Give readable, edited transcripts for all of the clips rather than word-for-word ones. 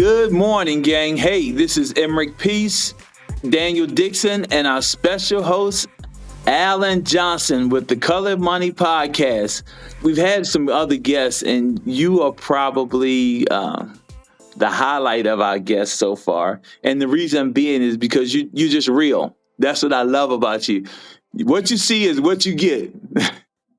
Good morning, gang. Hey, this is Emerick Peace, Daniel Dixon, and our special host, Alan Johnson with the Color Money Podcast. We've had some other guests, and you are probably the highlight of our guests so far. And the reason being is because you're just real. That's what I love about you. What you see is what you get.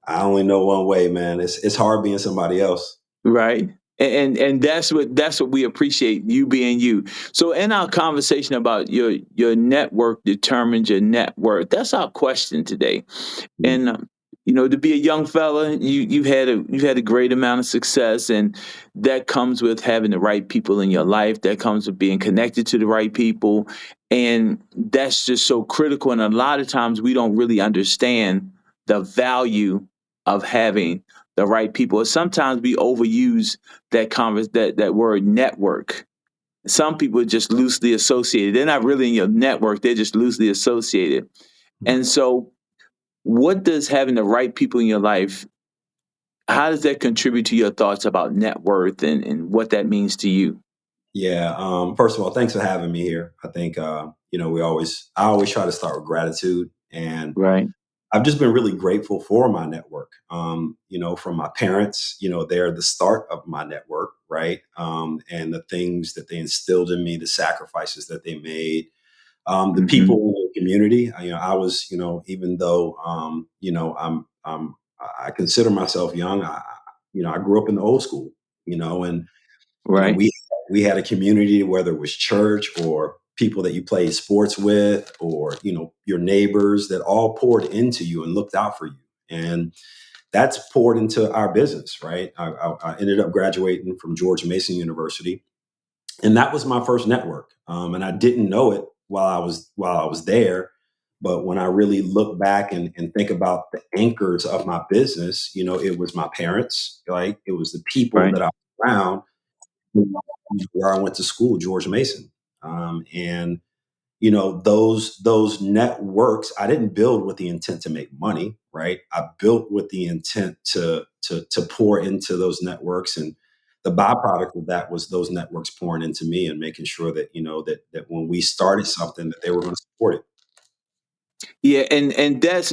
I only know one way, man. It's hard being somebody else. Right. And that's what we appreciate, you being you. So in our conversation about your network determines your net worth, that's our question today. And to be a young fella, you've had a great amount of success, and that comes with having the right people in your life. That comes with being connected to the right people, and that's just so critical. And a lot of times we don't really understand the value of having the right people. Sometimes we overuse that word network. Some people are just loosely associated. They're not really in your network. They're just loosely associated. And so what does having the right people in your life, how does that contribute to your thoughts about net worth and what that means to you? Yeah. First of all, thanks for having me here. I think, I always try to start with gratitude, and Right. I've just been really grateful for my network. From my parents, they're the start of my network, right? And the things that they instilled in me, the sacrifices that they made, the Mm-hmm. people in the community. I was, even though, I consider myself young. I grew up in the old school, and Right. we had a community, whether it was church or people that you played sports with, or your neighbors, that all poured into you and looked out for you, and that's poured into our business, right? I ended up graduating from George Mason University, and that was my first network, and I didn't know it while I was there. But when I really look back and think about the anchors of my business, it was my parents, right? It was the people Right. that I was around, where I went to school, George Mason. And those networks, I didn't build with the intent to make money, right? I built with the intent to pour into those networks, and the byproduct of that was those networks pouring into me and making sure that that when we started something, that they were going to support it. Yeah, and that's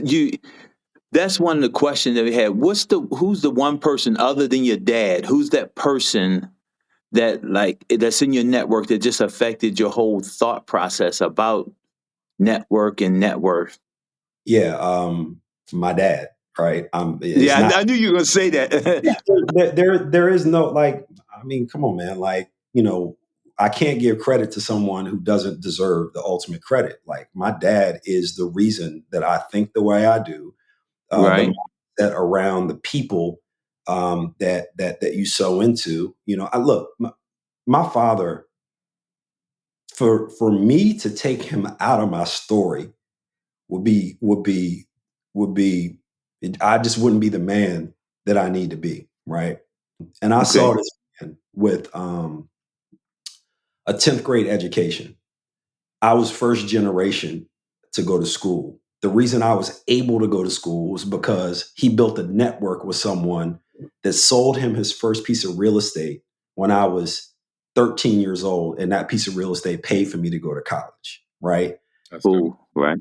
one of the questions that we had. Who's the one person other than your dad? Who's that person that's in your network that just affected your whole thought process about network and net worth? Yeah, my dad, right? It's Yeah, not. I knew you were going to say Yeah, that. there is no, like, I mean, come on, man. Like, I can't give credit to someone who doesn't deserve the ultimate credit. Like, my dad is the reason that I think the way I do. The Right. mindset around the people, that you sow into. I look, my father, for me to take him out of my story would be I just wouldn't be the man that I need to be, right? And I Okay. saw this man with a 10th grade education. I was first generation to go to school. The reason I was able to go to school was because he built a network with someone that sold him his first piece of real estate when I was 13 years old. And that piece of real estate paid for me to go to college, right? That's dope. Cool. Right.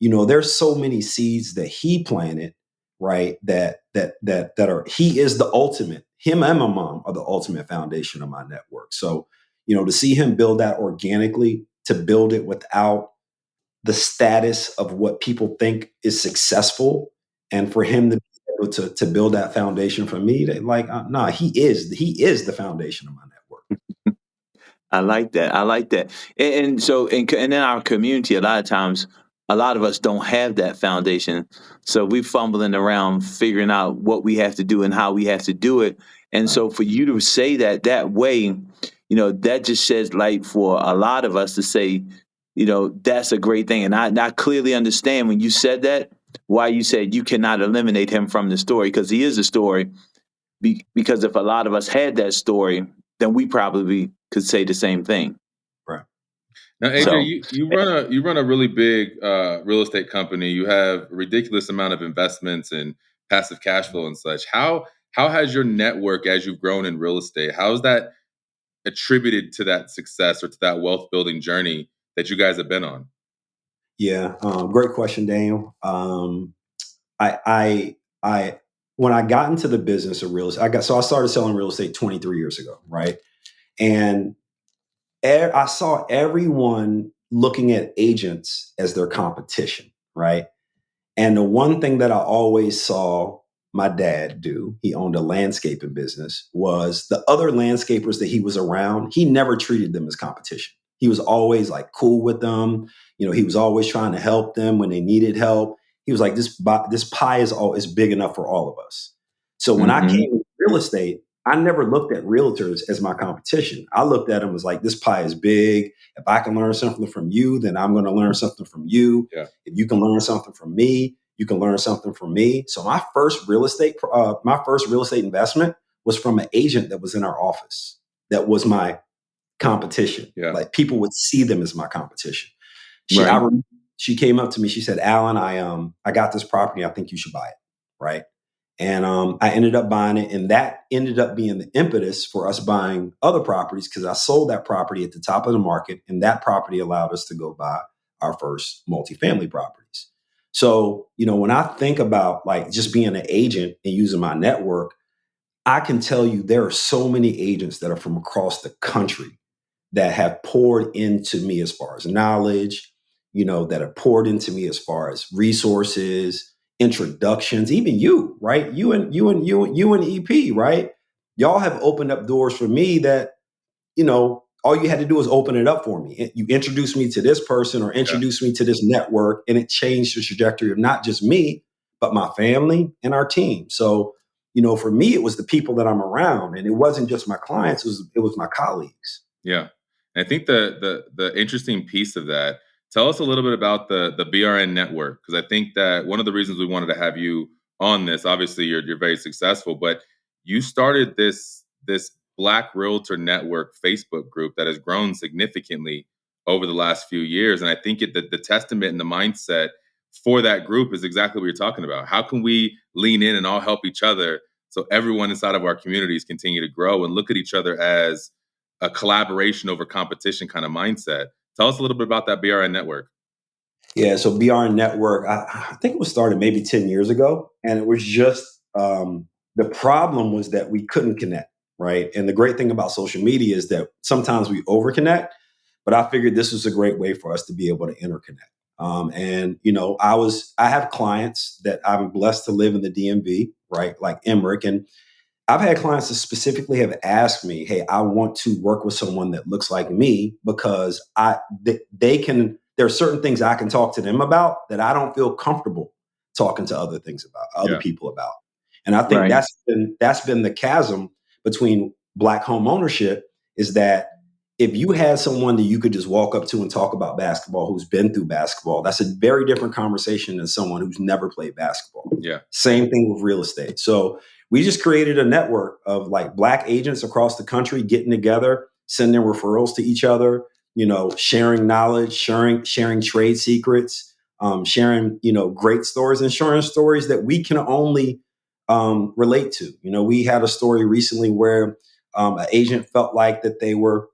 There's so many seeds that he planted, right? He is the ultimate. Him and my mom are the ultimate foundation of my network. So, to see him build that organically, to build it without the status of what people think is successful, and for him to be able to build that foundation for me, nah, he is the foundation of my network. I like that. I like that. And so, and in our community, a lot of times, a lot of us don't have that foundation. So we're fumbling around figuring out what we have to do and how we have to do it. And Right. so for you to say that way, that just sheds light for a lot of us to say, that's a great thing. And I clearly understand when you said that, why you said you cannot eliminate him from the story, because he is a story. Because if a lot of us had that story, then we probably could say the same thing. Right. Now, AJ, So, you run a really big real estate company. You have a ridiculous amount of investments and passive cash flow and such. How has your network, as you've grown in real estate, how has that attributed to that success or to that wealth building journey that you guys have been on? Yeah, great question, Daniel. I when I got into the business of real estate, I started selling real estate 23 years ago, right? And I saw everyone looking at agents as their competition, right? And the one thing that I always saw my dad do, he owned a landscaping business, was the other landscapers that he was around, he never treated them as competition. He was always like cool with them. He was always trying to help them when they needed help. He was like, this pie is big enough for all of us. So when I Mm-hmm. came to real estate, I never looked at realtors as my competition. I looked at them as like, this pie is big. If I can learn something from you, then I'm going to learn something from you. Yeah. If you can learn something from me, you can learn something from me. So my first real estate investment was from an agent that was in our office. That was my competition. Yeah. Like people would see them as my competition. Right. She came up to me. She said, "Alan, I got this property. I think you should buy it." Right. And I ended up buying it, and that ended up being the impetus for us buying other properties, because I sold that property at the top of the market, and that property allowed us to go buy our first multifamily properties. So, when I think about like just being an agent and using my network, I can tell you there are so many agents that are from across the country that have poured into me as far as knowledge, that have poured into me as far as resources, introductions, even you, right? You and EP, right? Y'all have opened up doors for me that, all you had to do was open it up for me. You introduced me to this person or Yeah. introduced me to this network, and it changed the trajectory of not just me, but my family and our team. So, for me, it was the people that I'm around, and it wasn't just my clients, it was my colleagues. Yeah. And I think the interesting piece of that, tell us a little bit about the BRN network, because I think that one of the reasons we wanted to have you on this, obviously you're very successful, but you started this Black Realtor Network Facebook group that has grown significantly over the last few years. And I think the testament and the mindset for that group is exactly what you're talking about. How can we lean in and all help each other so everyone inside of our communities continue to grow and look at each other as a collaboration over competition kind of mindset? Tell us a little bit about that BRN network. Yeah, so BR Network, I think it was started maybe 10 years ago. And it was just the problem was that we couldn't connect, right? And the great thing about social media is that sometimes we overconnect, but I figured this was a great way for us to be able to interconnect. And I have clients that I'm blessed to live in the DMV, right? Like Emerick. And I've had clients that specifically have asked me, "Hey, I want to work with someone that looks like me because they can. There are certain things I can talk to them about that I don't feel comfortable talking to other Yeah. people about." And I think Right. that's been the chasm between Black home ownership, is that if you had someone that you could just walk up to and talk about basketball, who's been through basketball, that's a very different conversation than someone who's never played basketball. Yeah. Same thing with real estate. So we just created a network of like Black agents across the country getting together, sending referrals to each other, sharing knowledge, sharing trade secrets, sharing, great stories, and sharing stories that we can only relate to. We had a story recently where an agent felt like that they were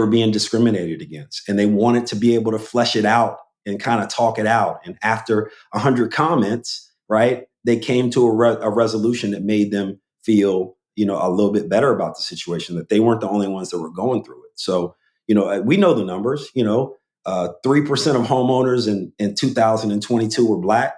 being discriminated against, and they wanted to be able to flesh it out and kind of talk it out. And after 100 comments, right, they came to a resolution that made them feel, a little bit better about the situation, that they weren't the only ones that were going through it. So, we know the numbers. 3% of homeowners in 2022 were Black.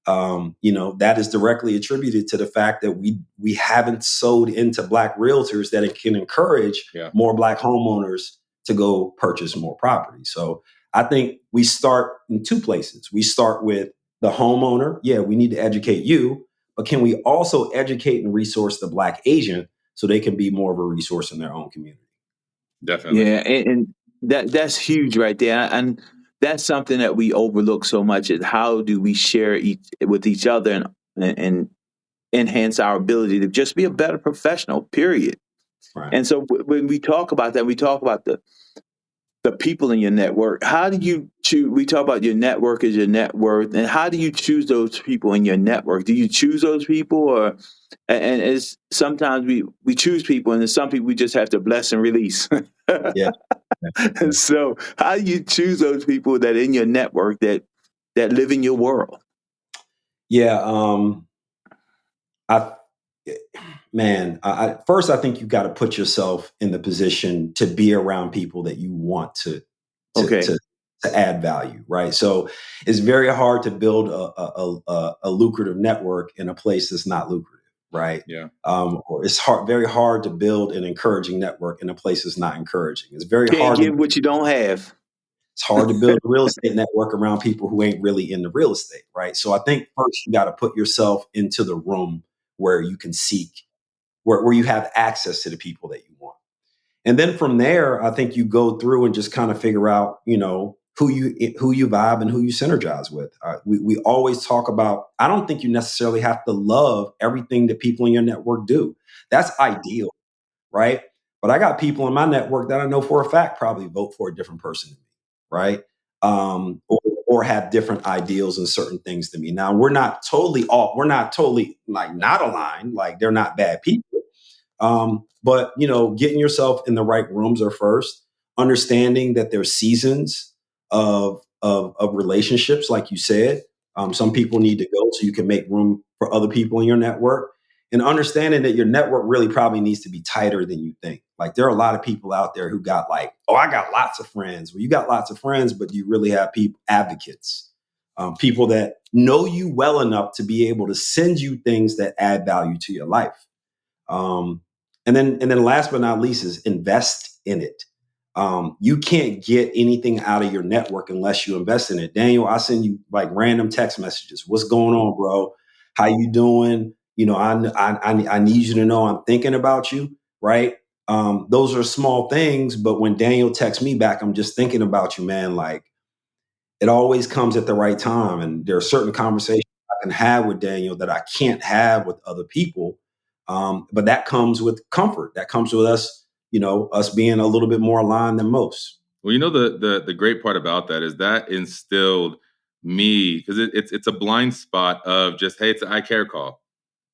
That is directly attributed to the fact that we haven't sold into Black realtors that it can encourage Yeah. more Black homeowners to go purchase more property. So I think we start in two places. We start with the homeowner. Yeah, we need to educate you, but can we also educate and resource the Black agent so they can be more of a resource in their own community? Definitely. Yeah, and that's huge right there, and that's something that we overlook so much. Is how do we share with each other and enhance our ability to just be a better professional. Period. Right. And so when we talk about that, we talk about the people in your network. How do you choose? We talk about your network as your net worth, and how do you choose those people in your network? Do you choose those people, or and it's sometimes we choose people, and then some people we just have to bless and release. Yeah. And so, how do you choose those people that in your network that live in your world? Yeah. I man, first I think you got to put yourself in the position to be around people that you want to Okay. to to add value, right? So it's very hard to build a lucrative network in a place that's not lucrative, right? Yeah. Or it's very hard to build an encouraging network in a place that's not encouraging. Can't give what you don't have. It's hard to build a real estate network around people who ain't really into real estate, right? So I think first you got to put yourself into the room where you can seek, where you have access to the people that you want. And then from there, I think you go through and just kind of figure out, who you vibe and who you synergize with. We always talk about, I don't think you necessarily have to love everything that people in your network do. That's ideal, right? But I got people in my network that I know for a fact probably vote for a different person than me, right? Or have different ideals and certain things than me. Now we're not totally like not aligned, like they're not bad people. But getting yourself in the right rooms are first, understanding that there's seasons of relationships, like you said. Some people need to go so you can make room for other people in your network. And understanding that your network really probably needs to be tighter than you think. Like there are a lot of people out there who got like, oh, I got lots of friends. Well, you got lots of friends, but you really have people, advocates, people that know you well enough to be able to send you things that add value to your life. And then last but not least is invest in it. You can't get anything out of your network unless you invest in it. Daniel, I send you like random text messages. What's going on, bro? How you doing? I need you to know I'm thinking about you, right? Those are small things, but when Daniel texts me back, I'm just thinking about you, man. Like it always comes at the right time. And there are certain conversations I can have with Daniel that I can't have with other people. But that comes with comfort. That comes with us, us being a little bit more aligned than most. Well, the great part about that is that instilled me because it's a blind spot of just, hey, it's an I care call.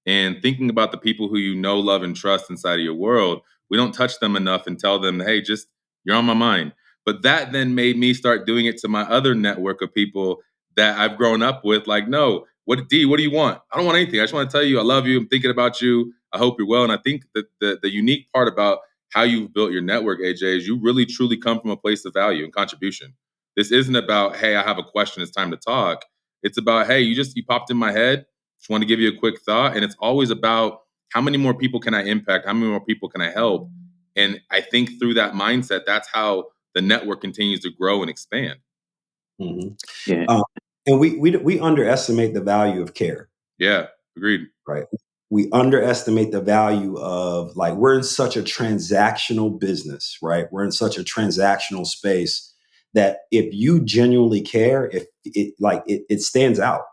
And thinking about the people who you know, love, and trust inside of your world, we don't touch them enough and tell them, hey, just you're on my mind. But that then made me start doing it to my other network of people that I've grown up with. Like, no, what do you want? I don't want anything. I just want to tell you I love you. I'm thinking about you. I hope you're well. And I think that the unique part about how you've built your network, AJ, is you really truly come from a place of value and contribution. This isn't about, hey, I have a question. It's time to talk. It's about, hey, you popped in my head. Just want to give you a quick thought. And it's always about how many more people can I impact? How many more people can I help? And I think through that mindset, that's how the network continues to grow and expand. Mm-hmm. Yeah. And we underestimate the value of care. Yeah, agreed. Right. We underestimate the value of like, we're in such a transactional business, right? We're in such a transactional space that if you genuinely care, if it stands out.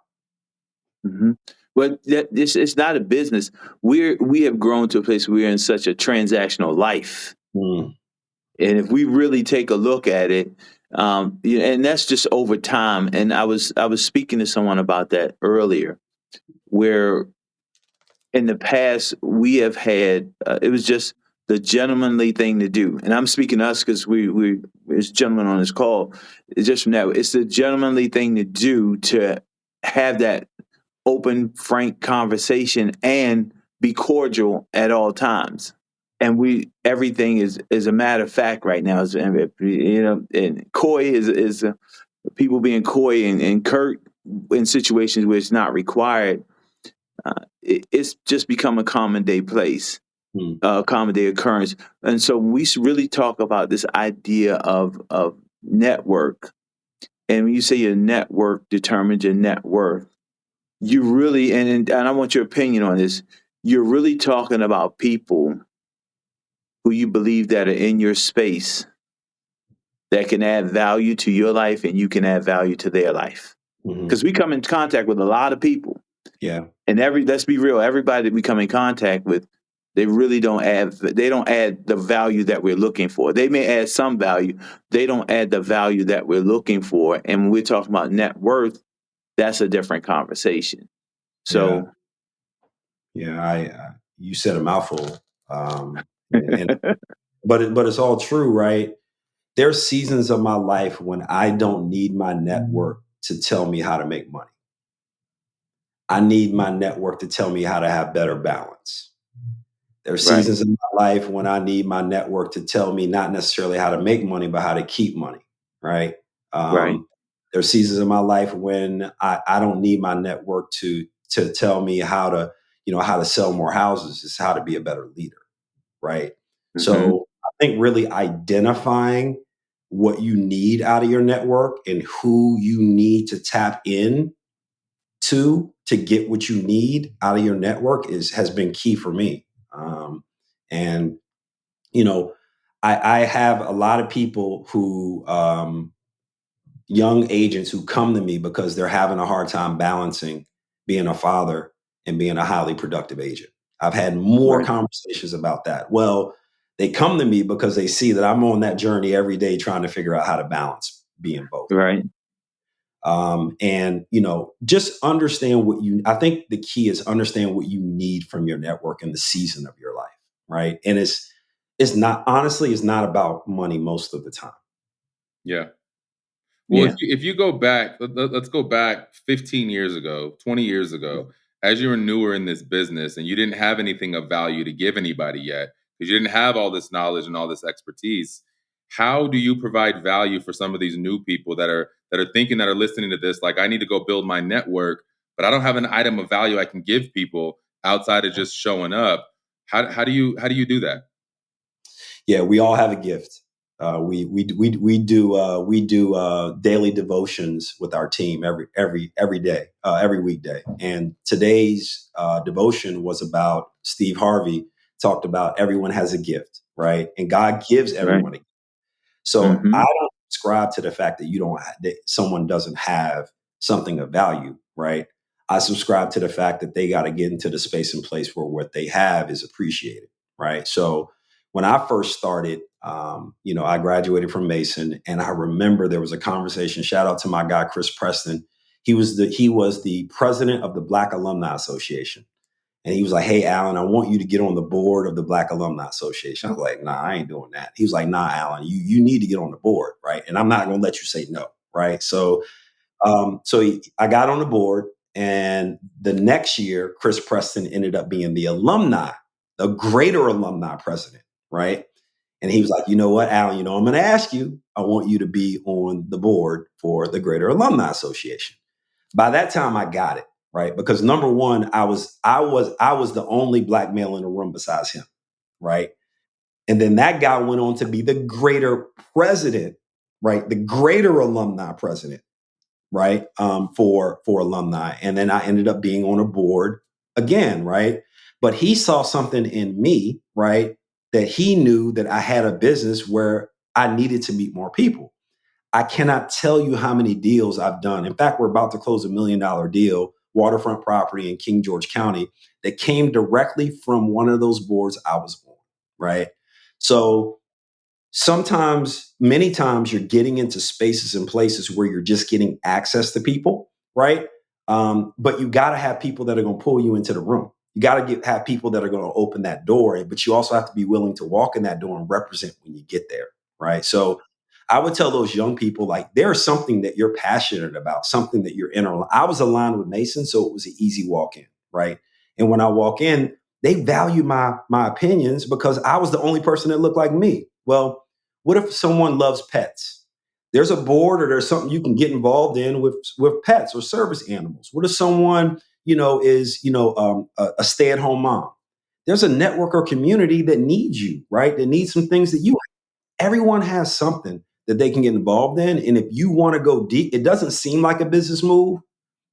Mm-hmm. But it's not a business. We have grown to a place where we're in such a transactional life. Mm. And if we really take a look at it, and that's just over time. And I was speaking to someone about that earlier, where in the past we have had it was just the gentlemanly thing to do. And I'm speaking to us because we as gentlemen on this call. It's just from that. It's the gentlemanly thing to do to have that open, frank conversation and be cordial at all times. And everything is a matter of fact right now. And coy is people being coy and curt in situations where it's not required. It's just become a common day place, common day occurrence. And so when we really talk about this idea of network, and when you say your network determines your net worth, you really, and I want your opinion on this, you're really talking about people who you believe that are in your space that can add value to your life and you can add value to their life. Because we come in contact with a lot of people. Yeah. And let's be real, everybody that we come in contact with, They really don't add. They don't add the value that we're looking for. They may add some value. They don't add the value that we're looking for. And when we're talking about net worth, that's a different conversation. Yeah. So, Yeah. You said a mouthful. And but it's all true, right? There's seasons of my life when I don't need my network to tell me how to make money. I need my network to tell me how to have better balance. There are right, seasons in my life when I need my network to tell me not necessarily how to make money, but how to keep money, right? right, There are seasons in my life when I don't need my network to tell me how to, how to sell more houses. It's how to be a better leader, right? hmm, So I think really identifying what you need out of your network and who you need to tap in to get what you need out of your network has been key for me. And you know, I have a lot of people who young agents who come to me because they're having a hard time balancing being a father and being a highly productive agent. I've had more right, conversations about that. Well, they come to me because they see that I'm on that journey every day trying to figure out how to balance being both. right. And just understand I think the key is understand what you need from your network in the season of your life, right? And it's not, honestly, it's not about money most of the time. Yeah. Well, Yeah, if you go back, let's go back 15 years ago, 20 years Yeah. ago, as you were newer in this business and you didn't have anything of value to give anybody yet, because you didn't have all this knowledge and all this expertise. How do you provide value for some of these new people that are thinking, that are listening to this? Like, I need to go build my network, but I don't have an item of value I can give people outside of just showing up. How do you do that? Yeah, we all have a gift. We do daily devotions with our team every day, every weekday. And today's devotion was about Steve Harvey talked about everyone has a gift, right? And God gives right. everyone a gift. So I Hmm, don't subscribe to the fact that that someone doesn't have something of value, right? I subscribe to the fact that they got to get into the space and place where what they have is appreciated, right? So when I first started, I graduated from Mason, and I remember there was a conversation. Shout out to my guy Chris Preston. He was the president of the Black Alumni Association. And he was like, "Hey, Alan, I want you to get on the board of the Black Alumni Association." I was like, "Nah, I ain't doing that." He was like, "Nah, Alan, you need to get on the board, right? And I'm not going to let you say no, right?" So I got on the board, and the next year, Chris Preston ended up being the greater alumni president, right? And he was like, "You know what, Alan? I'm going to ask you. I want you to be on the board for the Greater Alumni Association." By that time, I got it, right? Because number one, I was the only black male in the room besides him, right? And then that guy went on to be the greater president, right? The greater alumni president, right? For alumni. And then I ended up being on a board again, right? But he saw something in me, right? That he knew that I had a business where I needed to meet more people. I cannot tell you how many deals I've done. In fact, we're about to close $1 million deal, waterfront property in King George County, that came directly from one of those boards I was on, right? So many times, you're getting into spaces and places where you're just getting access to people, right? But you got to have people that are going to pull you into the room. You got to have people that are going to open that door, but you also have to be willing to walk in that door and represent when you get there, right? So I would tell those young people, like, there's something that you're passionate about, something that you're in. I was aligned with Mason, so it was an easy walk in, right? And when I walk in, they value my opinions because I was the only person that looked like me. Well, what if someone loves pets? There's a board or there's something you can get involved in with pets or service animals. What if someone is a stay at home mom? There's a network or community that needs you, right? That needs some things that you. Everyone has something that they can get involved in, and if you want to go deep, it doesn't seem like a business move,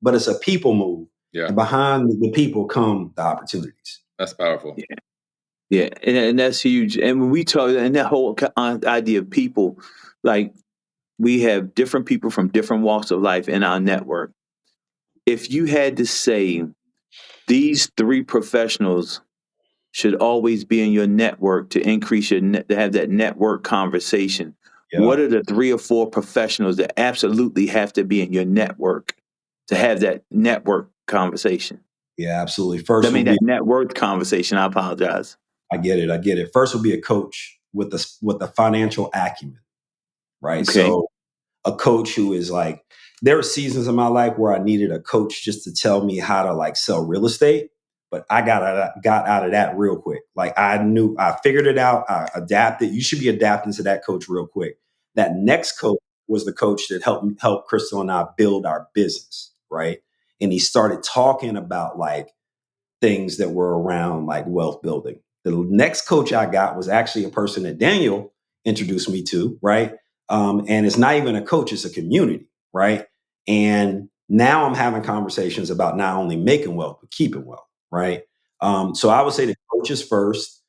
but it's a people move. Yeah, And behind the people come the opportunities. that's powerful. yeah, and that's huge. And when we talk, and that whole idea of people, like we have different people from different walks of life in our network. If you had to say these three professionals should always be in your network to increase to have that network conversation. Yeah. What are the 3 or 4 professionals that absolutely have to be in your network to have that network conversation? Yeah, absolutely. First will be That net worth conversation. I apologize. I get it. I get it. First will be a coach with the financial acumen, right? Okay. So a coach who is like, there were seasons in my life where I needed a coach just to tell me how to like sell real estate, but I got out of that real quick. Like I figured it out. I adapted. You should be adapting to that coach real quick. That next coach was the coach that helped Crystal and I build our business, right? And he started talking about like things that were around like wealth building. The next coach I got was actually a person that Daniel introduced me to, right? And it's not even a coach, it's a community, right? And now I'm having conversations about not only making wealth, but keeping wealth, right? So I would say the coaches first.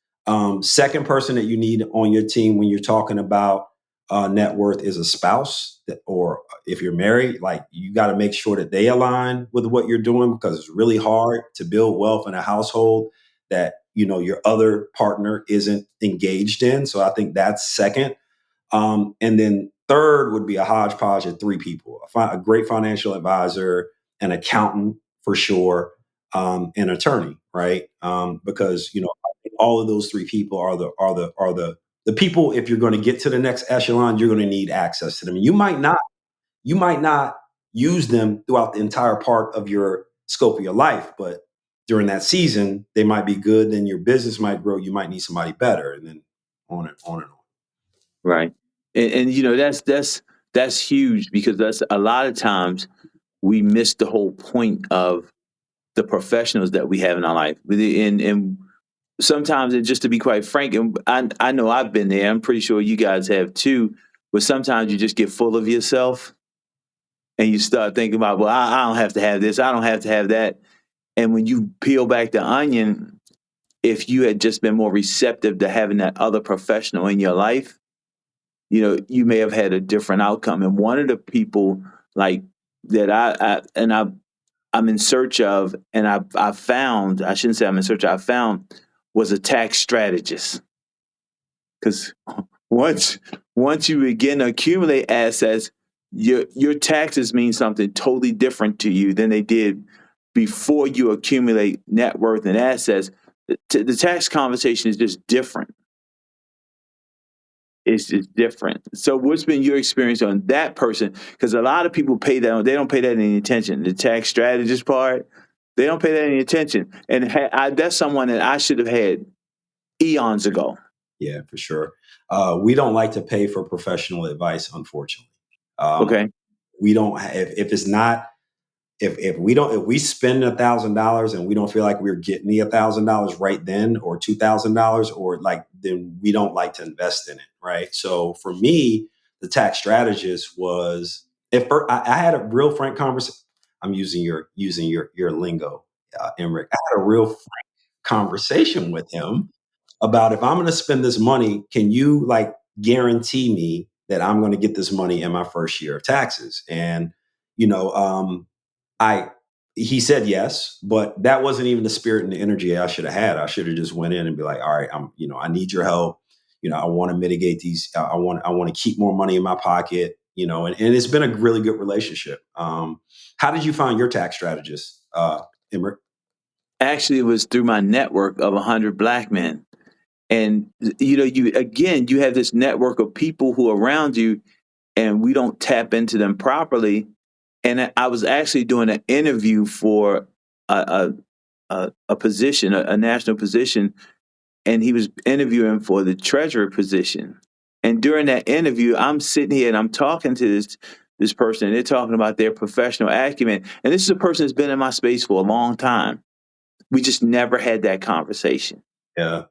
Second person that you need on your team when you're talking about net worth is a spouse or if you're married, like you got to make sure that they align with what you're doing because it's really hard to build wealth in a household that, your other partner isn't engaged in. So I think that's second. And then third would be a hodgepodge of 3 people, a great financial advisor, an accountant for sure, an attorney, right? Because, I think all of those 3 people are the people, if you're going to get to the next echelon, you're going to need access to them. You might not use them throughout the entire part of your scope of your life, but during that season, they might be good. Then your business might grow. You might need somebody better, and then on and on and on. Right. And that's huge because that's a lot of times we miss the whole point of the professionals that we have in our life. And sometimes, and just to be quite frank, and I know I've been there. I'm pretty sure you guys have too. But sometimes you just get full of yourself and you start thinking about, well, I don't have to have this. I don't have to have that. And when you peel back the onion, if you had just been more receptive to having that other professional in your life, you may have had a different outcome. And one of the people like that I'm in search of, and I found, I shouldn't say I'm in search of, I found was a tax strategist. Because once you begin to accumulate assets, your taxes mean something totally different to you than they did before you accumulate net worth and assets. The tax conversation is just different. It's just different. So what's been your experience on that person? Because a lot of people they don't pay that any attention. The tax strategist part, they don't pay that any attention. And that's someone that I should have had eons ago. Yeah, for sure. We don't like to pay for professional advice, unfortunately. Okay. We don't. If it's not, if we spend $1,000 and we don't feel like we're getting the $1,000 right then, or $2,000, or like, then we don't like to invest in it, right? So for me, the tax strategist was, I had a real frank conversation. I'm using your lingo, Emerick. I had a real frank conversation with him about, if I'm going to spend this money, can you like guarantee me that I'm going to get this money in my first year of taxes? And you know, I he said yes, but that wasn't even the spirit and the energy I should have had. I should have just went in and be like, all right, I need your help. I want to mitigate these. I want to keep more money in my pocket. And it's been a really good relationship. How did you find your tax strategist, Emerick? Actually, it was through my network of 100 black men. And you have this network of people who are around you, and we don't tap into them properly. And I was actually doing an interview for a position, a national position, and he was interviewing for the treasurer position. And during that interview, I'm sitting here and I'm talking to this person, and they're talking about their professional acumen. And this is a person that's been in my space for a long time. We just never had that conversation. Yeah,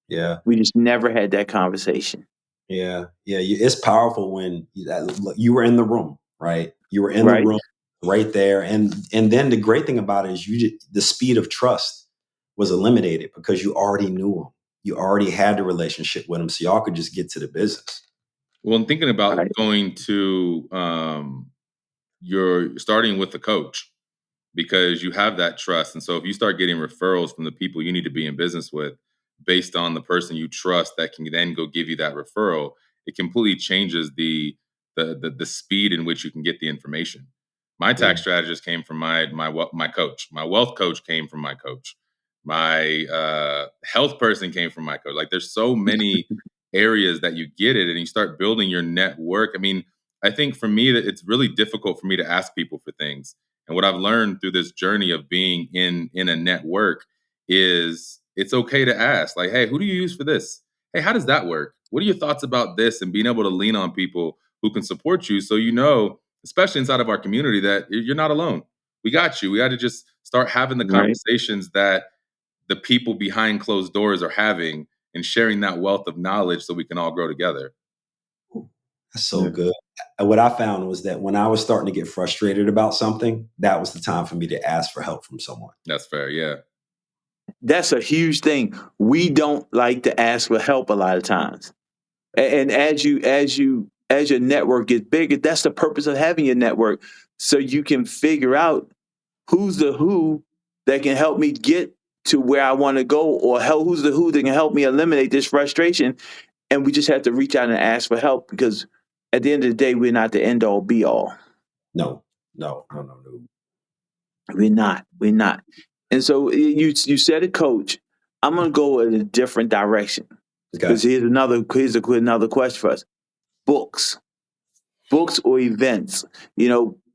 yeah. We just never had that conversation. Yeah, yeah. It's powerful when you were in the room, right? You were in the Right. room, right there, and then the great thing about it is the speed of trust was eliminated because you already knew them. You already had the relationship with them, so y'all could just get to the business. Well, I'm thinking about Right. going to you're starting with the coach, because you have that trust. And so if you start getting referrals from the people you need to be in business with based on the person you trust that can then go give you that referral, it completely changes the speed in which you can get the information. My tax strategist came from my coach. My wealth coach came from my coach. My health person came from my coach. Like there's so many areas that you get it, and you start building your network. I mean, I think for me that it's really difficult for me to ask people for things. And what I've learned through this journey of being in a network is it's okay to ask, like, hey, who do you use for this? Hey, how does that work? What are your thoughts about this? And being able to lean on people who can support you, so you know, especially inside of our community, that you're not alone. We got you. We got to just start having the Right. conversations that the people behind closed doors are having and sharing that wealth of knowledge so we can all grow together. That's so Yeah. good. And what I found was that when I was starting to get frustrated about something, that was the time for me to ask for help from someone. That's fair. Yeah. That's a huge thing. We don't like to ask for help a lot of times. And as your network gets bigger, that's the purpose of having your network. So you can figure out who's the who that can help me get to where I want to go, or who's the who that can help me eliminate this frustration. And we just have to reach out and ask for help, because at the end of the day, we're not the end all be all. No, no, no, no, no. We're not. We're not. And so you said it, coach. I'm gonna go in a different direction, Okay. because here's another question for us. Books. Books or events.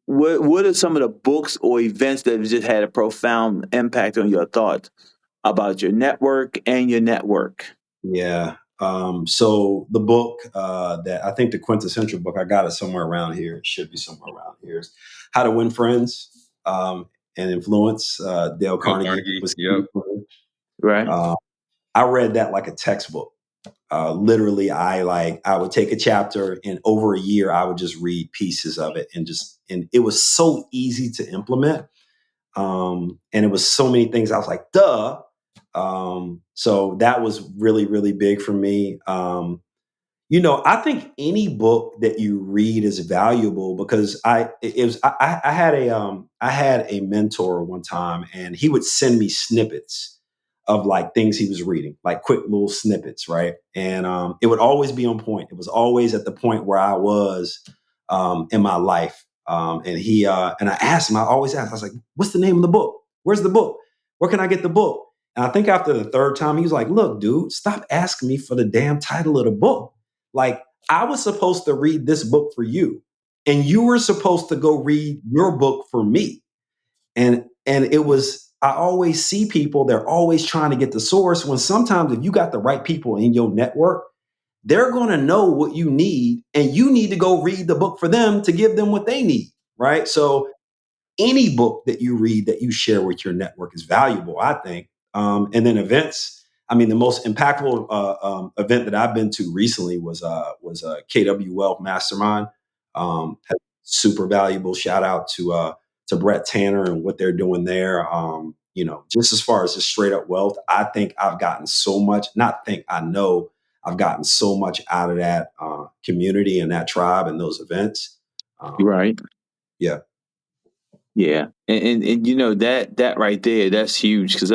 What are some of the books or events that have just had a profound impact on your thoughts about your network and your network? Yeah. So the book that I think the quintessential book, I got it somewhere around here. It should be somewhere around here. Is How to Win Friends and Influence. Dale Oh, Carnegie Carnegie. was. Yep. Right. Uh, I read that like a textbook. Literally, I would take a chapter, and over a year, I would just read pieces of it, and it was so easy to implement. And it was so many things. I was like, duh. So that was really, really big for me. I think any book that you read is valuable, because I had a mentor one time, and he would send me snippets of like things he was reading, like quick little snippets, right? And it would always be on point. It was always at the point where I was in my life. And I asked him, I always ask, I was like, what's the name of the book? Where's the book? Where can I get the book? And I think after the third time, he was like, look, dude, stop asking me for the damn title of the book. Like, I was supposed to read this book for you, and you were supposed to go read your book for me. And it was, I always see people, they're always trying to get the source, when sometimes if you got the right people in your network, they're going to know what you need, and you need to go read the book for them to give them what they need, right? So any book that you read that you share with your network is valuable, I think. And then events. I mean, the most impactful event that I've been to recently was a KW Wealth Mastermind. Super valuable. Shout out to Brett Tanner and what they're doing there. Just as far as just straight up wealth, I think I've gotten so much. Not think, I know I've gotten so much out of that community and that tribe and those events. Um, Right. yeah. Yeah. And that right there, that's huge, because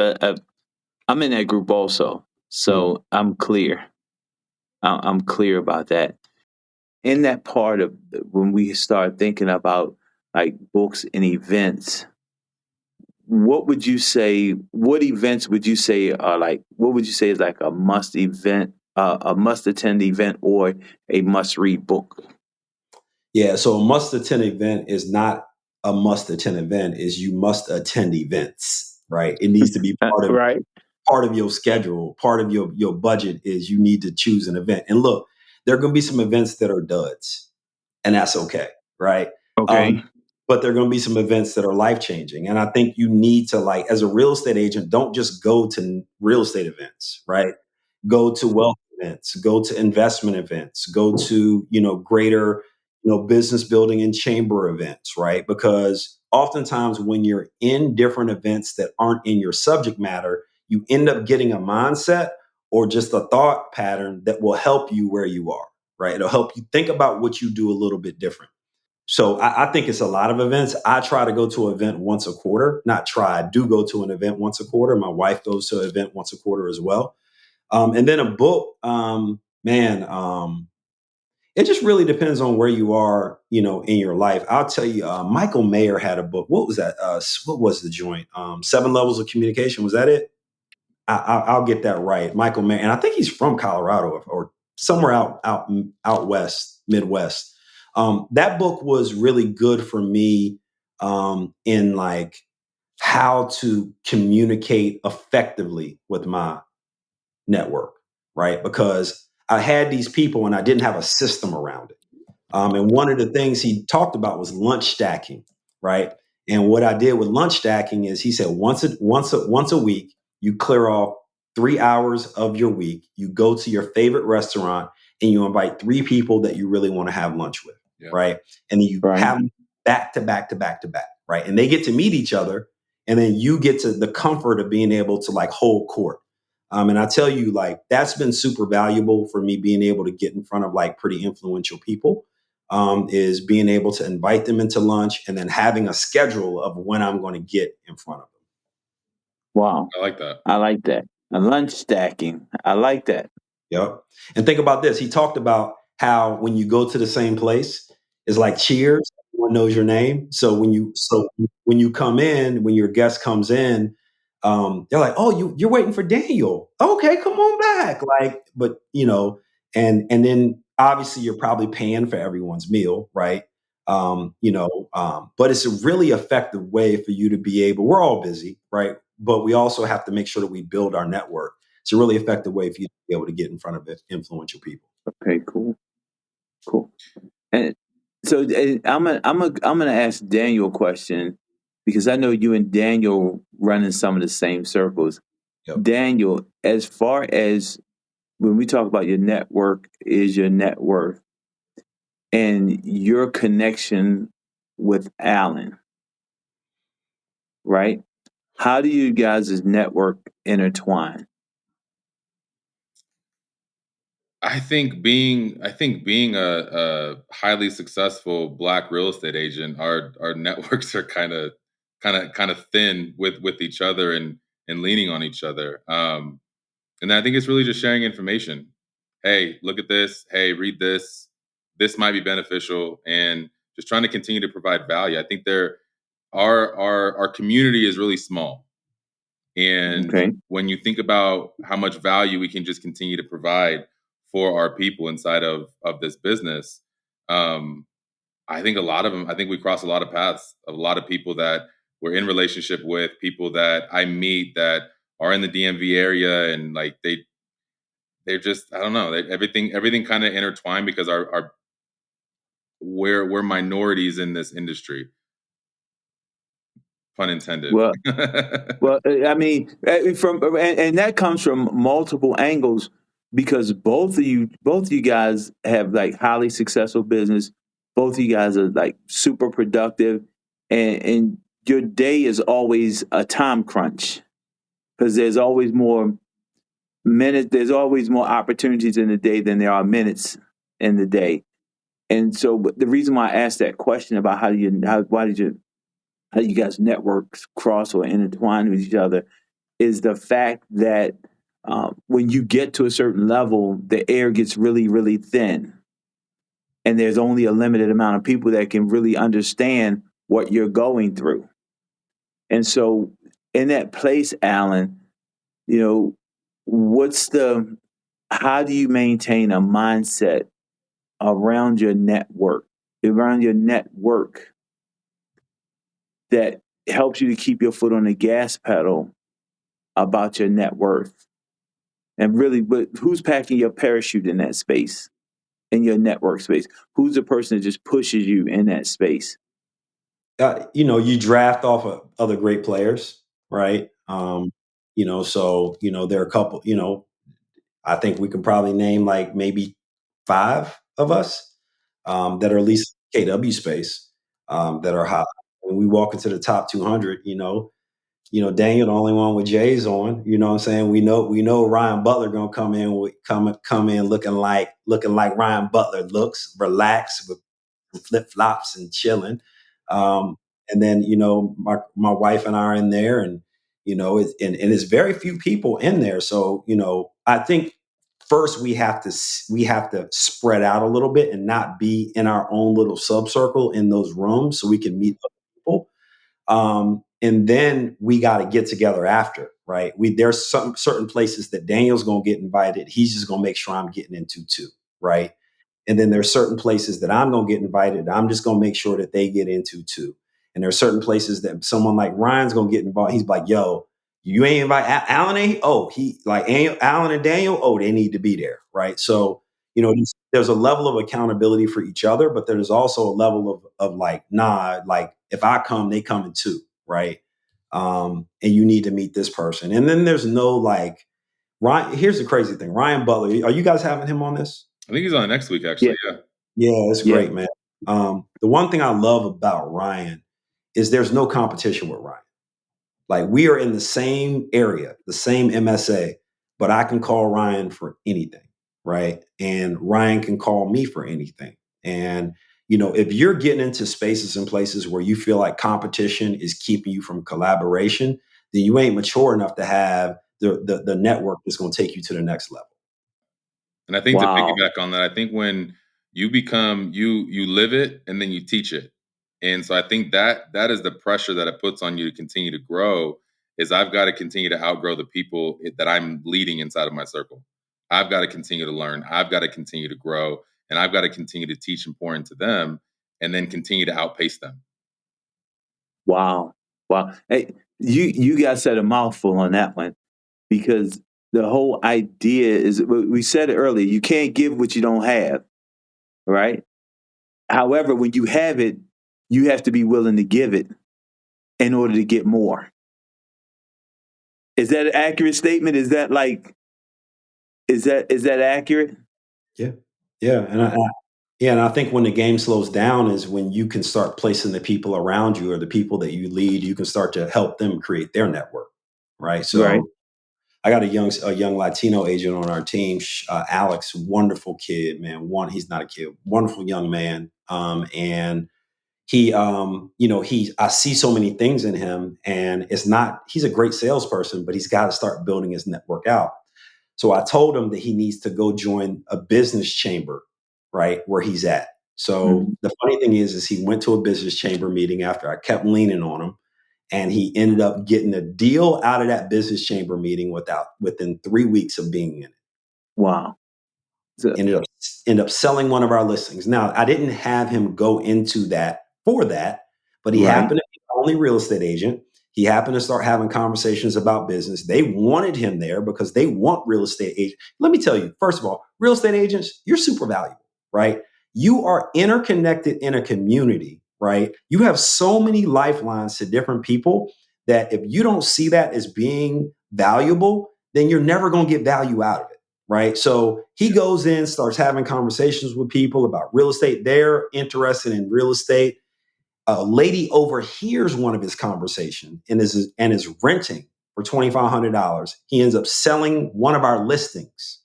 I'm in that group also. Mm. So I'm clear. I'm clear about that. In that part of when we start thinking about like books and events, what events would you say are like, what would you say is like a must event, a must attend event, or a must read book? Yeah, so a must attend event is not a must attend event, is you must attend events, right? It needs to be Right. part of your schedule, part of your budget, is you need to choose an event. And look, there are going to be some events that are duds, and that's okay, right? Okay. Um, but there are going to be some events that are life changing, and I think you need to, like, as a real estate agent, don't just go to real estate events, right? Go to wealth events, go to investment events, go to greater business building and chamber events, right? Because oftentimes when you're in different events that aren't in your subject matter, you end up getting a mindset or just a thought pattern that will help you where you are, right? It'll help you think about what you do a little bit different. So I think it's a lot of events. I try to go to an event once a quarter. Not try, I do go to an event once a quarter. My wife goes to an event once a quarter as well. And then a book, it just really depends on where you are, in your life. I'll tell you, Michael Mayer had a book. What was that? What was the joint? 7 Levels of Communication. Was that it? I'll get that right. Michael Mayer, and I think he's from Colorado or somewhere out west, Midwest. That book was really good for me in like how to communicate effectively with my network, right? Because I had these people and I didn't have a system around it. And one of the things he talked about was lunch stacking, right? And what I did with lunch stacking is he said once a week, you clear off 3 hours of your week. You go to your favorite restaurant and you invite 3 people that you really want to have lunch with, Yeah. right? And then you Right. have them back to back to back to back, right? And they get to meet each other, and then you get to the comfort of being able to like hold court. And I tell you, like, that's been super valuable for me being able to get in front of like pretty influential people, is being able to invite them into lunch and then having a schedule of when I'm going to get in front of them. Wow. I like that. I like that. A lunch stacking. I like that. Yep. And think about this. He talked about how when you go to the same place, it's like cheers. Everyone knows your name. So when you come in, when your guest comes in, they're like, "Oh, you're waiting for Daniel. Okay, come on back." Like, but and then obviously you're probably paying for everyone's meal, right? But it's a really effective way for you to be able. We're all busy, right? But we also have to make sure that we build our network. It's a really effective way for you to be able to get in front of influential people. Okay, cool. And so I'm gonna ask Daniel a question because I know you and Daniel run in some of the same circles. Yep. Daniel, as far as when we talk about your network is your net worth and your connection with Alan, right? How do you guys' network intertwine? I think being a highly successful Black real estate agent, our networks are kind of thin with each other and leaning on each other. And I think it's really just sharing information. Hey, look at this. Hey, read this. This might be beneficial, and just trying to continue to provide value. I think our community is really small, and Okay. when you think about how much value we can just continue to provide for our people inside of this business, um, I think a lot of them. I think we cross a lot of paths of a lot of people that we're in relationship with, people that I meet that are in the DMV area, and like they're just, I don't know, everything kind of intertwined because our we're minorities in this industry, pun intended. Well, I mean, and that comes from multiple angles because both of you guys have like highly successful business. Both of you guys are like super productive, and your day is always a time crunch because there's always more minutes. There's always more opportunities in the day than there are minutes in the day. And so, but the reason why I asked that question about how you guys networks cross or intertwine with each other is the fact that when you get to a certain level, the air gets really, really thin. And there's only a limited amount of people that can really understand what you're going through. And so, in that place, Alan, you know, how do you maintain a mindset around your network that helps you to keep your foot on the gas pedal about your net worth? And really, but who's packing your parachute in that space, in your network space? Who's the person that just pushes you in that space? You draft off of other great players, right? There are a couple. I think we can probably name like maybe 5 of us that are at least KW space that are hot. When we walk into the top 200, Daniel, the only one with J's on. You know what I'm saying? We know Ryan Butler gonna come in looking like Ryan Butler looks, relaxed flip flops and chilling. And then, my wife and I are in there, and, and it's very few people in there. So, I think first we have to spread out a little bit and not be in our own little sub circle in those rooms so we can meet other people. And then we got to get together after, right? There's some certain places that Daniel's going to get invited. He's just going to make sure I'm getting into too, right? And then there's certain places that I'm going to get invited. I'm just going to make sure that they get into too. And there's certain places that someone like Ryan's going to get involved. He's like, yo, you ain't invite Alan. Oh, he like Alan and Daniel. Oh, they need to be there, right? So, there's a level of accountability for each other, but there's also a level of like, nah, like if I come, they coming too, right? And you need to meet this person. And then there's no like, Ryan. Here's the crazy thing, Ryan Butler. Are you guys having him on this? I think he's on next week, Yeah. actually. Yeah. Yeah, it's Yeah. great, man. The one thing I love about Ryan is there's no competition with Ryan. Like we are in the same area, the same MSA, but I can call Ryan for anything, right? And Ryan can call me for anything. And if you're getting into spaces and places where you feel like competition is keeping you from collaboration, then you ain't mature enough to have the network that's going to take you to the next level. And I think to Wow. piggyback on that, I think when you become you live it and then you teach it. And so I think that is the pressure that it puts on you to continue to grow is I've got to continue to outgrow the people that I'm leading inside of my circle. I've got to continue to learn. I've got to continue to grow and I've got to continue to teach and pour into them and then continue to outpace them. Wow. Wow. Hey, you guys said a mouthful on that one because the whole idea is we said it earlier, you can't give what you don't have, right? However, when you have it, you have to be willing to give it in order to get more. Is that an accurate statement? Is that accurate? Yeah. Yeah. And I think when the game slows down is when you can start placing the people around you or the people that you lead, you can start to help them create their network. Right. Right. So I got a young Latino agent on our team, Alex, wonderful kid, man. He's not a kid, wonderful young man. And he, I see so many things in him, and he's a great salesperson, but he's got to start building his network out. So I told him that he needs to go join a business chamber, right where he's at. So Mhm. the funny thing is he went to a business chamber meeting after I kept leaning on him, and he ended up getting a deal out of that business chamber meeting within 3 weeks of being in it. Wow. So, Ended up selling one of our listings. Now, I didn't have him go into that for that, but he right. happened to be the only real estate agent. He happened to start having conversations about business. They wanted him there because they want real estate agents. Let me tell you, first of all, real estate agents, you're super valuable, right? You are interconnected in a community, right? You have so many lifelines to different people that if you don't see that as being valuable, then you're never going to get value out of it. Right. So he goes in, starts having conversations with people about real estate. They're interested in real estate. A lady overhears one of his conversations and is renting for $2,500. He ends up selling one of our listings.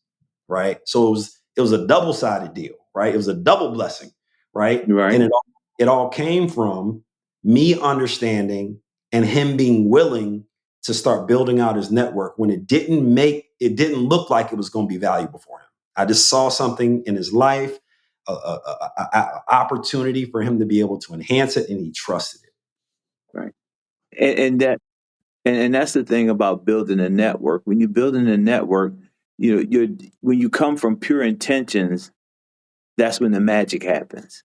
Right. So it was a double-sided deal, right? It was a double blessing, right? Right. And it all came from me understanding and him being willing to start building out his network when it didn't look like it was going to be valuable for him. I just saw something in his life, a opportunity for him to be able to enhance it, and he trusted it. Right. And that's the thing about building a network. When you're building a network, when you come from pure intentions, that's when the magic happens.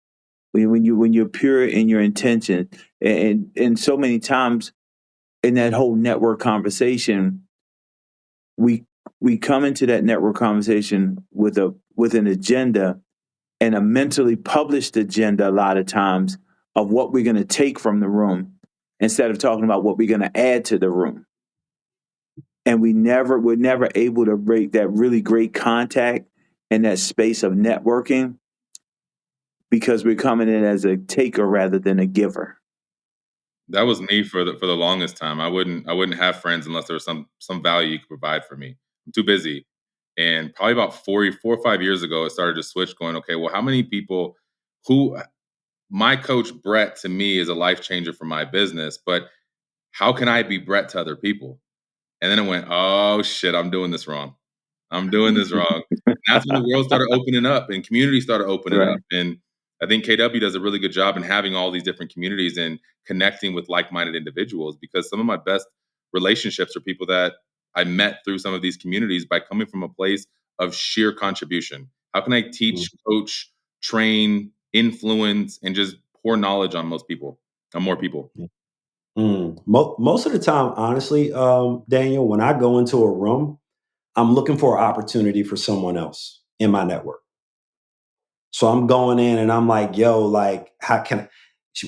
When you're pure in your intention, and so many times in that whole network conversation, we come into that network conversation with an agenda and a mentally published agenda a lot of times of what we're going to take from the room instead of talking about what we're going to add to the room. And we're never able to break that really great contact and that space of networking because we're coming in as a taker rather than a giver. That was me for the longest time. I wouldn't have friends unless there was some value you could provide for me. I'm too busy. And probably about 4 or 5 years ago, it started to switch going, okay, well, how many people who my coach Brett to me is a life changer for my business, but how can I be Brett to other people? And then it went, oh shit, I'm doing this wrong. I'm doing this wrong. And that's when the world started opening up and community started opening Right. up. And I think KW does a really good job in having all these different communities and connecting with like-minded individuals, because some of my best relationships are people that I met through some of these communities by coming from a place of sheer contribution. How can I teach, coach, train, influence, and just pour knowledge on more people? Most of the time, honestly, Daniel, when I go into a room, I'm looking for an opportunity for someone else in my network. So I'm going in and I'm like, yo, like, how can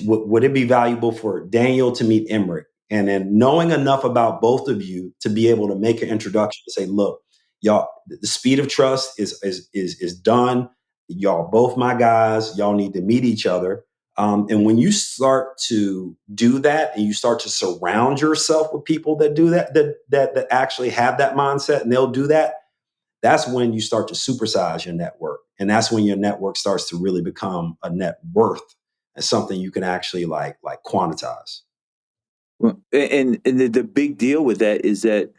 would it be valuable for Daniel to meet Emerick? And then knowing enough about both of you to be able to make an introduction and say, look, y'all, the speed of trust is done. Y'all both my guys. Y'all need to meet each other. And when you start to do that and you start to surround yourself with people that do that actually have that mindset and they'll do that, that's when you start to supersize your network. And that's when your network starts to really become a net worth and something you can actually like quantize. Well, and the big deal with that is that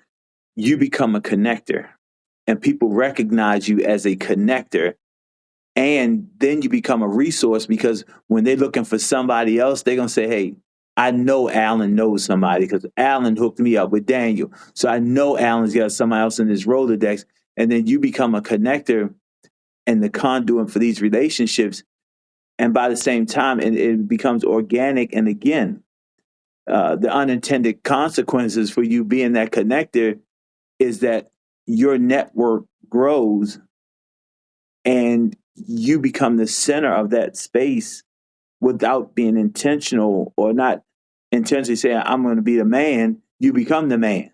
you become a connector and people recognize you as a connector. And then you become a resource because when they're looking for somebody else, they're going to say, hey, I know Alan knows somebody because Alan hooked me up with Daniel. So I know Alan's got somebody else in his Rolodex. And then you become a connector and the conduit for these relationships. And by the same time, it becomes organic. And again, the unintended consequences for you being that connector is that your network grows and you become the center of that space without being intentional or not intentionally saying, I'm going to be the man. You become the man.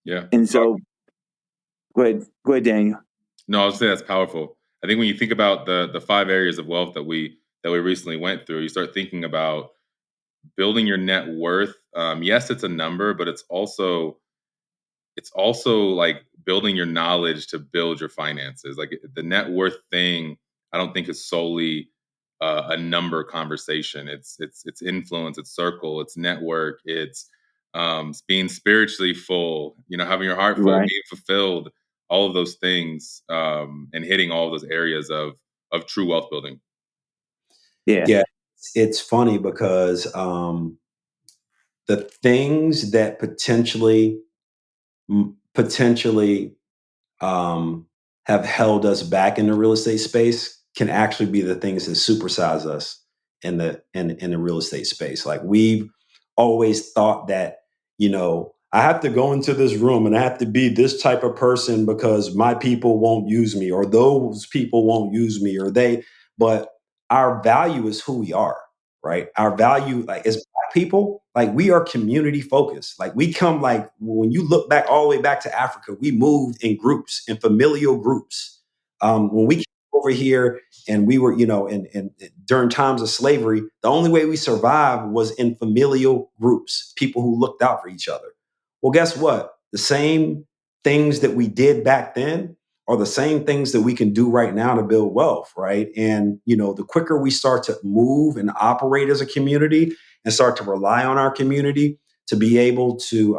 Yeah. And so, go ahead, Daniel. No, I would say that's powerful. I think when you think about the 5 areas of wealth that we recently went through, you start thinking about building your net worth. Yes, it's a number, but it's also like building your knowledge to build your finances. Like the net worth thing, I don't think is solely a number conversation. It's influence, it's circle, it's network, it's being spiritually full. Having your heart full, Right. being fulfilled, all of those things, and hitting all of those areas of true wealth building. Yeah. Yeah, it's funny because the things that potentially have held us back in the real estate space can actually be the things that supersize us in the real estate space. Like we've always thought that, I have to go into this room and I have to be this type of person because my people won't use me or those people won't use me but our value is who we are, right? Our value, like as Black people, like we are community focused. Like we come, like when you look back all the way back to Africa, we moved in groups, in familial groups. When we came over here and we were, and during times of slavery, the only way we survived was in familial groups, people who looked out for each other. Well, guess what? The same things that we did back then are the same things that we can do right now to build wealth, right? And the quicker we start to move and operate as a community and start to rely on our community to be able to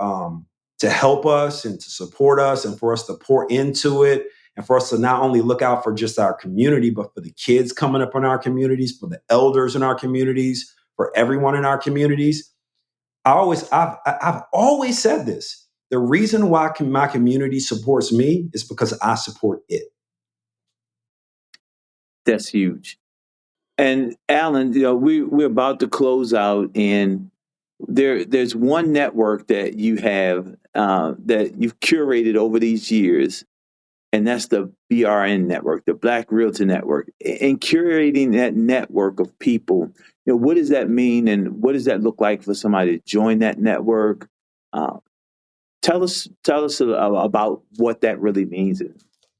help us and to support us and for us to pour into it and for us to not only look out for just our community, but for the kids coming up in our communities, for the elders in our communities, for everyone in our communities. I've always said this. The reason why my community supports me is because I support it. That's huge. And Alan, we're about to close out, and there's one network that you have that you've curated over these years, and that's the BRN network, the Black Realty Network. And curating that network of people, what does that mean, and what does that look like for somebody to join that network? Uh, tell us about what that really means,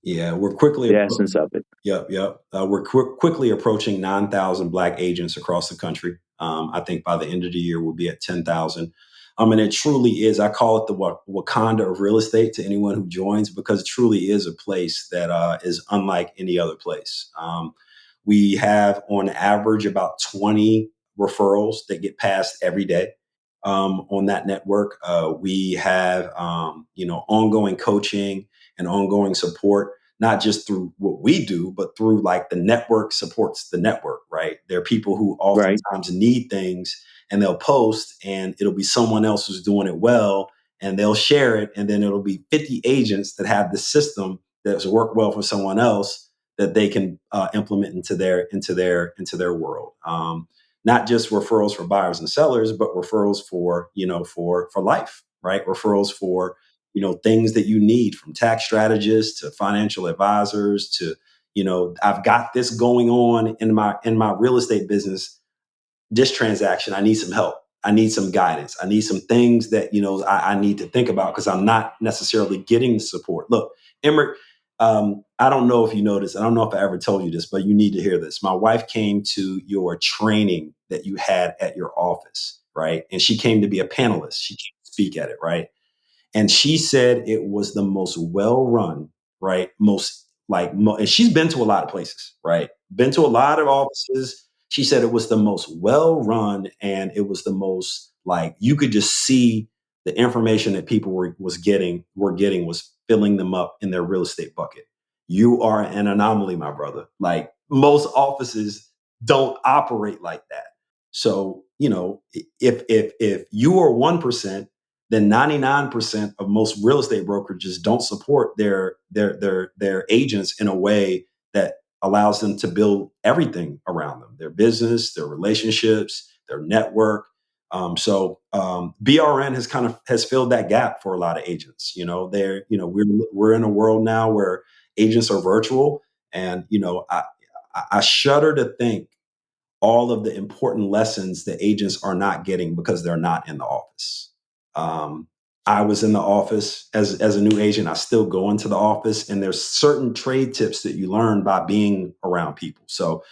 Yeah, we're quickly. the essence of it. Yep. We're quickly approaching 9,000 Black agents across the country. I think by the end of the year, we'll be at 10,000. And it truly is. I call it the Wakanda of real estate to anyone who joins because it truly is a place that is unlike any other place. We have on average about 20 referrals that get passed every day on that network. We have, ongoing coaching and ongoing support, not just through what we do, but through like the network supports the network, right? There are people who Right. oftentimes need things and they'll post and it'll be someone else who's doing it well and they'll share it. And then it'll be 50 agents that have the system that's worked well for someone else that they can implement into their world. Not just referrals for buyers and sellers, but referrals for life, right? Referrals for things that you need, from tax strategists to financial advisors to I've got this going on in my real estate business. This transaction, I need some help. I need some guidance. I need some things that I need to think about because I'm not necessarily getting the support. Look, Emerick, I don't know if you know this. I don't know if I ever told you this, but you need to hear this. My wife came to your training that you had at your office, right? And she came to be a panelist. She came to speak at it, right? And she said it was the most well run, right? And she's been to a lot of places, right? Been to a lot of offices. She said it was the most well run, and it was the most like you could just see the information that people were getting was filling them up in their real estate bucket. You are an anomaly, my brother. Like most offices don't operate like that. So, if you are 1%, then 99% of most real estate brokerages don't support their agents in a way that allows them to build everything around them, their business, their relationships, their network. BRN has filled that gap for a lot of agents. We're in a world now where agents are virtual, and I shudder to think all of the important lessons that agents are not getting because they're not in the office. I was in the office as a new agent. I still go into the office, and there's certain trade tips that you learn by being around people. So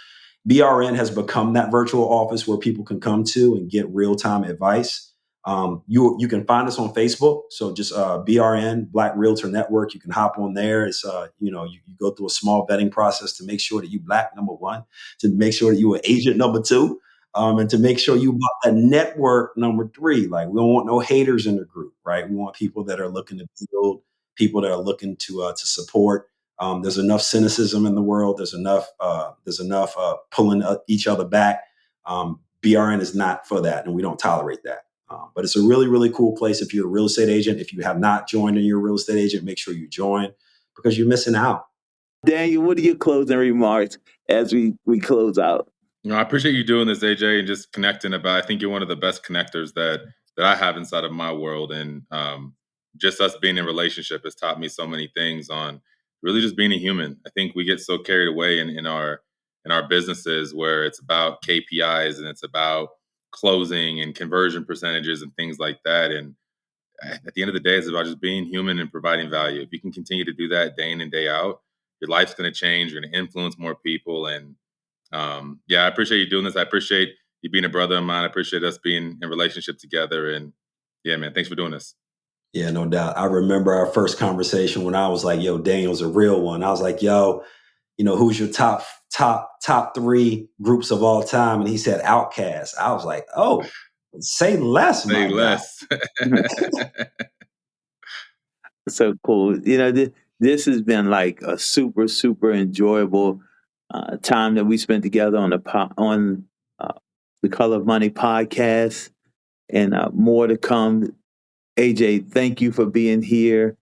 BRN has become that virtual office where people can come to and get real-time advice. You can find us on Facebook. So just BRN, Black Realtor Network. You can hop on there. It's you go through a small vetting process to make sure that you Black, number one, to make sure that you are agent, number two, and to make sure you a network, number three. Like, we don't want no haters in the group, right? We want people that are looking to build, people that are looking to support. There's enough cynicism in the world. There's enough pulling each other back. BRN is not for that, and we don't tolerate that. But it's a really, really cool place if you're a real estate agent. If you have not joined and you're a real estate agent, make sure you join because you're missing out. Daniel, what are your closing remarks as we close out? I appreciate you doing this, AJ, and just connecting about. I think you're one of the best connectors that I have inside of my world, and just us being in relationship has taught me so many things on really just being a human. I think we get so carried away in our businesses where it's about KPIs and it's about closing and conversion percentages and things like that. And at the end of the day, it's about just being human and providing value. If you can continue to do that day in and day out, your life's going to change. You're going to influence more people. And I appreciate you doing this. I appreciate you being a brother of mine. I appreciate us being in relationship together. And yeah, man, thanks for doing this. Yeah, no doubt. I remember our first conversation when I was like, yo, Daniel's a real one. I was like, yo, who's your top three groups of all time? And he said Outkast. I was like, oh, say less, Say my less. So cool. This has been like a super, super enjoyable time that we spent together on the Color of Money podcast, and more to come. AJ, thank you for being here.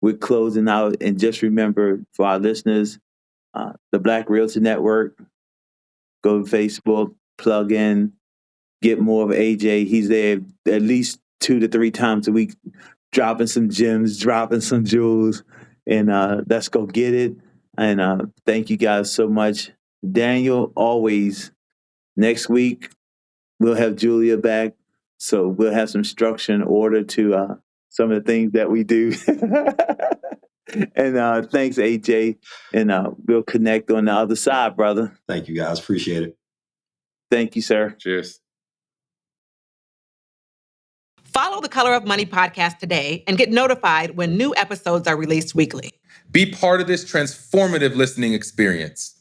We're closing out, and just remember for our listeners, the Black Realty Network. Go to Facebook, plug in, get more of AJ. He's there at least 2 to 3 times a week, dropping some gems, dropping some jewels, and let's go get it. And thank you guys so much. Daniel, always, next week, we'll have Julia back, so we'll have some structure and order to some of the things that we do. And thanks, AJ, and we'll connect on the other side, brother. Thank you, guys. Appreciate it. Thank you, sir. Cheers. Follow the Color of Money podcast today and get notified when new episodes are released weekly. Be part of this transformative listening experience.